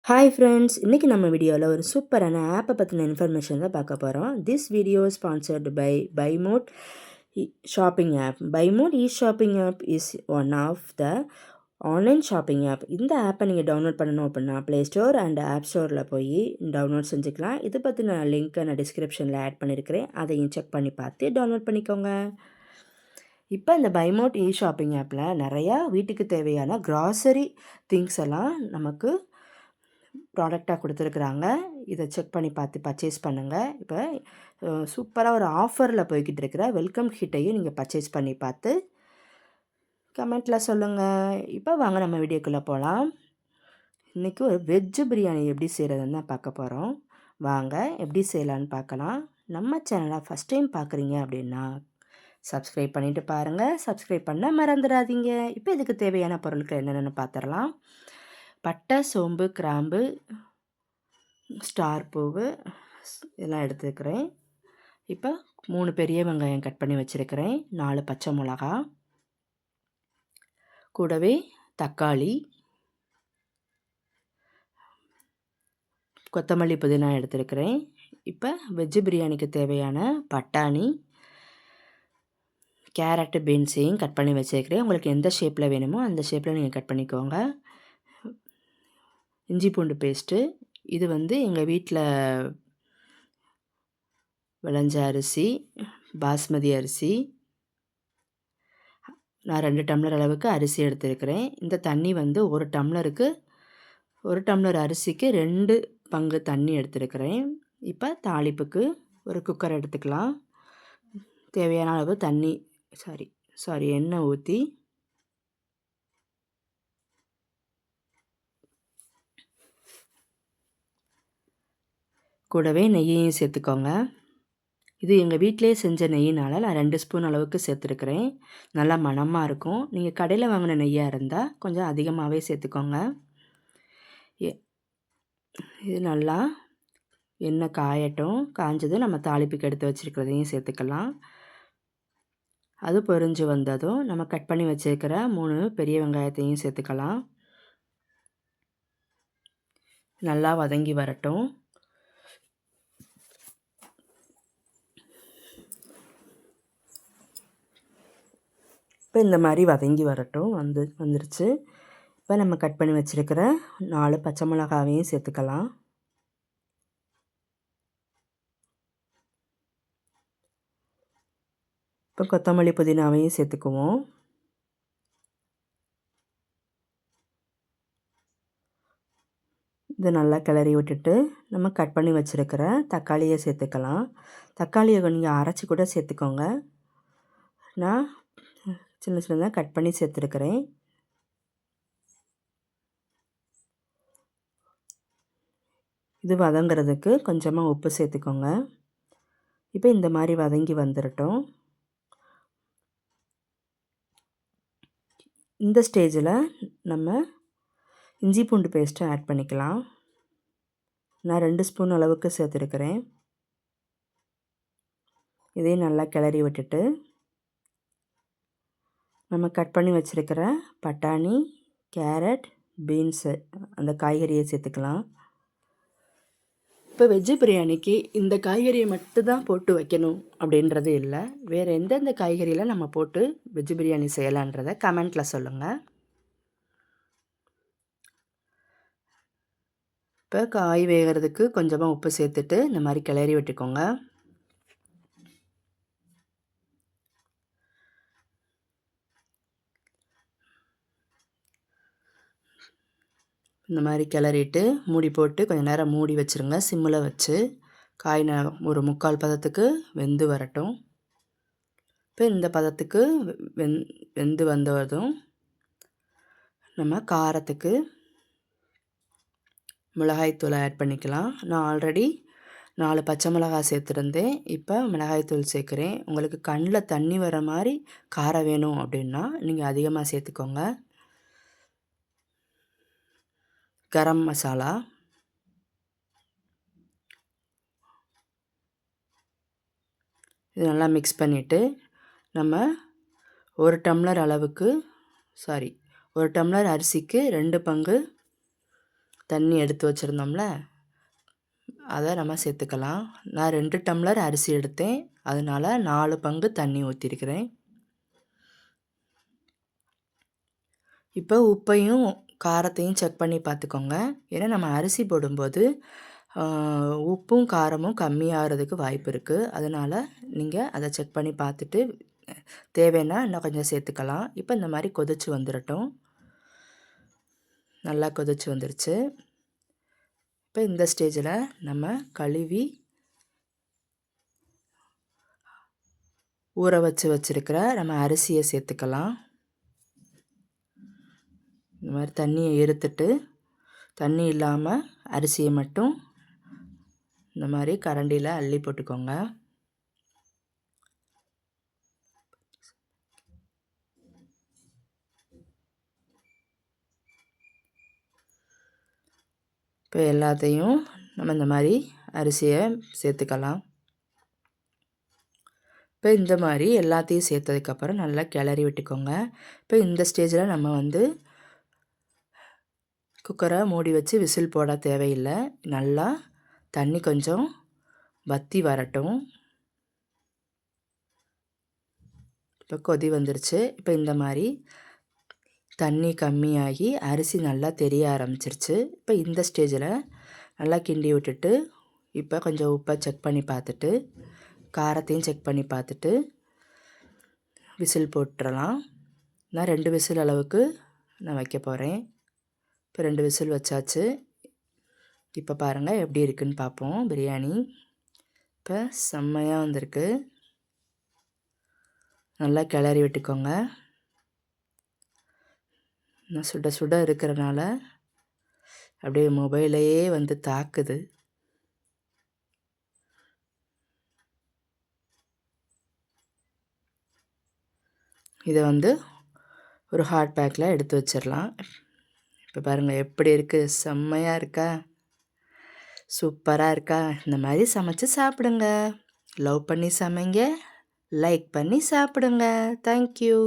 Hi friends, இன்றைக்கி நம்ம வீடியோவில் ஒரு சூப்பரான ஆப்பை பற்றின இன்ஃபர்மேஷன் தான் பார்க்க போகிறோம். This video sponsored by Bymode shopping app. Bymode shopping app is one of the online shopping app. இந்த ஆப்பை நீங்கள் டவுன்லோட் பண்ணணும் அப்படின்னா ப்ளே ஸ்டோர் அண்ட் ஆப் ஸ்டோரில் போய் டவுன்லோட் செஞ்சுக்கலாம். இதை பற்றின லிங்க்கை நான் டிஸ்கிரிப்ஷனில் ஆட் பண்ணியிருக்கிறேன். அதையும் செக் பண்ணி பார்த்து டவுன்லோட் பண்ணிக்கோங்க. இப்போ இந்த பைமோட் ஷாப்பிங் ஆப்பில் நிறையா வீட்டுக்கு தேவையான க்ராசரி திங்ஸ் எல்லாம் நமக்கு ப்ராடக்டாக கொடுத்துருக்குறாங்க. இதை செக் பண்ணி பார்த்து பர்ச்சேஸ் பண்ணுங்கள். இப்போ சூப்பராக ஒரு ஆஃபரில் போய்கிட்டு இருக்கிற வெல்கம் கிட்டையும் நீங்கள் பர்ச்சேஸ் பண்ணி பார்த்து கமெண்ட்டில் சொல்லுங்கள். இப்போ வாங்க நம்ம வீடியோக்குள்ளே போகலாம். இன்றைக்கி ஒரு வெஜ்ஜு பிரியாணி எப்படி செய்கிறதுன்னு தான் பார்க்க போகிறோம். வாங்க எப்படி செய்யலான்னு பார்க்கலாம். நம்ம சேனலை ஃபஸ்ட் டைம் பார்க்குறீங்க அப்படின்னா சப்ஸ்கிரைப் பண்ணிவிட்டு பாருங்கள். சப்ஸ்கிரைப் பண்ண மறந்துடாதீங்க. இப்போ இதுக்கு தேவையான பொருட்கள் என்னென்னு பார்த்துடலாம். பட்டை, சோம்பு, கிராம்பு, ஸ்டார் பூவு இதெல்லாம் எடுத்துக்கிறேன். இப்போ 3 பெரிய வெங்காயம் கட் பண்ணி வச்சுருக்கிறேன். 4 பச்சை மிளகா, கூடவே தக்காளி, கொத்தமல்லி, புதினா எடுத்துருக்கிறேன். இப்போ வெஜ்ஜு பிரியாணிக்கு தேவையான பட்டாணி, கேரட்டு, பீன்ஸையும் கட் பண்ணி வச்சுருக்கிறேன். உங்களுக்கு எந்த ஷேப்பில் வேணுமோ அந்த ஷேப்பில் நீங்கள் கட் பண்ணிக்கோங்க. இஞ்சி பூண்டு பேஸ்ட்டு, இது எங்கள் வீட்டில் விளைஞ்ச அரிசி, பாஸ்மதி அரிசி. நான் 2 டம்ளர் அளவுக்கு அரிசி எடுத்துருக்கிறேன். இந்த தண்ணி 1 டம்ளருக்கு 1 டம்ளர் அரிசிக்கு 2 பங்கு தண்ணி எடுத்துருக்கிறேன். இப்போ தாளிப்புக்கு ஒரு குக்கர் எடுத்துக்கலாம். தேவையான அளவு தண்ணி எண்ணெய் ஊற்றி கூடவே நெய்யையும் சேர்த்துக்கோங்க. இது எங்கள் வீட்டிலே செஞ்ச நெய்யினால் நான் 2 ஸ்பூன் அளவுக்கு சேர்த்துருக்குறேன். நல்லா மணமாக இருக்கும். நீங்கள் கடையில் வாங்கின நெய்யாக இருந்தால் கொஞ்சம் அதிகமாகவே சேர்த்துக்கோங்க. இது நல்லா எண்ணெய் காயட்டும். காஞ்சதும் நம்ம தாளிப்புக்கு எடுத்து வச்சுருக்கிறதையும் சேர்த்துக்கலாம். அது பொரிஞ்சு வந்ததும் நம்ம கட் பண்ணி வச்சுருக்கிற 3 பெரிய வெங்காயத்தையும் சேர்த்துக்கலாம். நல்லா வதங்கி வரட்டும். இப்போ இந்த மாதிரி வதங்கி வரட்டும். வந்துருச்சு. இப்போ நம்ம கட் பண்ணி வச்சுருக்கிற 4 பச்சை மிளகாவையும் சேர்த்துக்கலாம். இப்போ கொத்தமல்லி, புதினாவையும் சேர்த்துக்குவோம். இதை நல்லா கிளறி விட்டுட்டு நம்ம கட் பண்ணி வச்சுருக்கிற தக்காளியை சேர்த்துக்கலாம். தக்காளியை நீங்கள் அரைச்சி கூட சேர்த்துக்கோங்க. நான் சின்ன சின்னதாக கட் பண்ணி சேர்த்துருக்கிறேன். இது வதங்கிறதுக்கு கொஞ்சமாக உப்பு சேர்த்துக்கோங்க. இப்போ இந்த மாதிரி வதங்கி வந்துடட்டும். இந்த ஸ்டேஜில் நம்ம இஞ்சி பூண்டு பேஸ்ட்டை ஆட் பண்ணிக்கலாம். நான் 2 ஸ்பூன் அளவுக்கு சேர்த்துருக்கிறேன். இதையும் நல்லா கிளறி விட்டுட்டு நம்ம கட் பண்ணி வச்சுருக்கிற பட்டாணி, கேரட், பீன்ஸு அந்த காய்கறியை சேர்த்துக்கலாம். இப்போ வெஜ்ஜு பிரியாணிக்கு இந்த காய்கறியை மட்டும்தான் போட்டு வைக்கணும் அப்படின்றது இல்லை. வேறு எந்தெந்த காய்கறியில் நம்ம போட்டு வெஜ்ஜு பிரியாணி செய்யலான்றதை கமெண்ட்டில் சொல்லுங்கள். இப்போ காய் வேகிறதுக்கு கொஞ்சமாக உப்பு சேர்த்துட்டு இந்த மாதிரி கிளறி விட்டுக்கோங்க. இந்த மாதிரி கிளறிட்டு மூடி போட்டு கொஞ்சம் நேரம் மூடி வச்சுருங்க. சிம்மில் வச்சு காய் ஒரு 3/4 பதத்துக்கு வெந்து வரட்டும். இப்போ இந்த பதத்துக்கு வெந்து வந்ததும் நம்ம காரத்துக்கு மிளகாய்த்தூளை ஆட் பண்ணிக்கலாம். நான் ஆல்ரெடி 4 பச்சை மிளகாய் சேர்த்துருந்தேன். இப்போ மிளகாய்த்தூள் சேர்க்குறேன். உங்களுக்கு கண்ணில் தண்ணி வர மாதிரி காரம் வேணும் அப்படின்னா நீங்கள் அதிகமாக சேர்த்துக்கோங்க. கரம் மசாலா, இது நல்லா மிக்ஸ் பண்ணிவிட்டு நம்ம 1 டம்ளர் அளவுக்கு 1 டம்ளர் அரிசிக்கு 2 பங்கு தண்ணி எடுத்து வச்சுருந்தோம்ல அதை நம்ம சேர்த்துக்கலாம். நான் 2 டம்ளர் அரிசி எடுத்தேன், அதனால் 4 பங்கு தண்ணி ஊற்றிருக்கிறேன். இப்போ உப்பையும் காரத்தையும் செக் பண்ணி பார்த்துக்கோங்க. ஏன்னா நம்ம அரிசி போடும்போது உப்பும் காரமும் கம்மியாகிறதுக்கு வாய்ப்பு இருக்குது. அதனால் நீங்கள் அதை செக் பண்ணி பார்த்துட்டு தேவைன்னா இன்னும் கொஞ்சம் சேர்த்துக்கலாம். இப்போ இந்த மாதிரி கொதிச்சு வந்துடட்டும். நல்லா கொதிச்சு வந்துருச்சு. இப்போ இந்த ஸ்டேஜில் நம்ம கழுவி ஊற வச்சுருக்கிற நம்ம அரிசியை சேர்த்துக்கலாம். இந்த மாதிரி தண்ணியை எடுத்துட்டு தண்ணி இல்லாமல் அரிசியை மட்டும் இந்த மாதிரி கரண்டியில் அள்ளி போட்டுக்கோங்க. இப்போ எல்லாத்தையும் நம்ம இந்த மாதிரி அரிசியை சேர்த்துக்கலாம். இப்போ இந்த மாதிரி எல்லாத்தையும் சேர்த்ததுக்கப்புறம் நல்லா கிளறி விட்டுக்கோங்க. இப்போ இந்த ஸ்டேஜில் நம்ம வந்து குக்கரை மூடி வச்சு விசில் போட தேவையில்லை. நல்லா தண்ணி கொஞ்சம் வற்றி வரட்டும். இப்போ கொதி வந்துருச்சு. இப்போ இந்த மாதிரி தண்ணி கம்மியாகி அரிசி நல்லா தெரிய ஆரம்பிச்சிருச்சு. இப்போ இந்த ஸ்டேஜில் நல்லா கிண்டி விட்டுட்டு இப்போ கொஞ்சம் உப்பை செக் பண்ணி பார்த்துட்டு காரத்தையும் செக் பண்ணி பார்த்துட்டு விசில் போட்டுடலாம். நான் 2 விசில் அளவுக்கு நான் வைக்க போகிறேன். இப்போ 2 விசில் வச்சாச்சு. இப்போ பாருங்கள் எப்படி இருக்குன்னு பார்ப்போம் பிரியாணி. இப்போ செம்மையாக வந்திருக்கு. நல்லா கிளறி விட்டுக்கோங்க. நான் சுட சுட இருக்கிறனால அப்படியே மொபைலையே வந்து தாக்குது. இதை வந்து ஒரு ஹாட் பேக்கில் எடுத்து வச்சிடலாம். இப்போ பாருங்கள் எப்படி இருக்குது, செம்மையாக இருக்கா, சூப்பராக இருக்கா. இந்த மாதிரி சமைச்சு சாப்பிடுங்க. லவ் பண்ணி சமைங்க, லைக் பண்ணி சாப்பிடுங்க. தேங்க்யூ.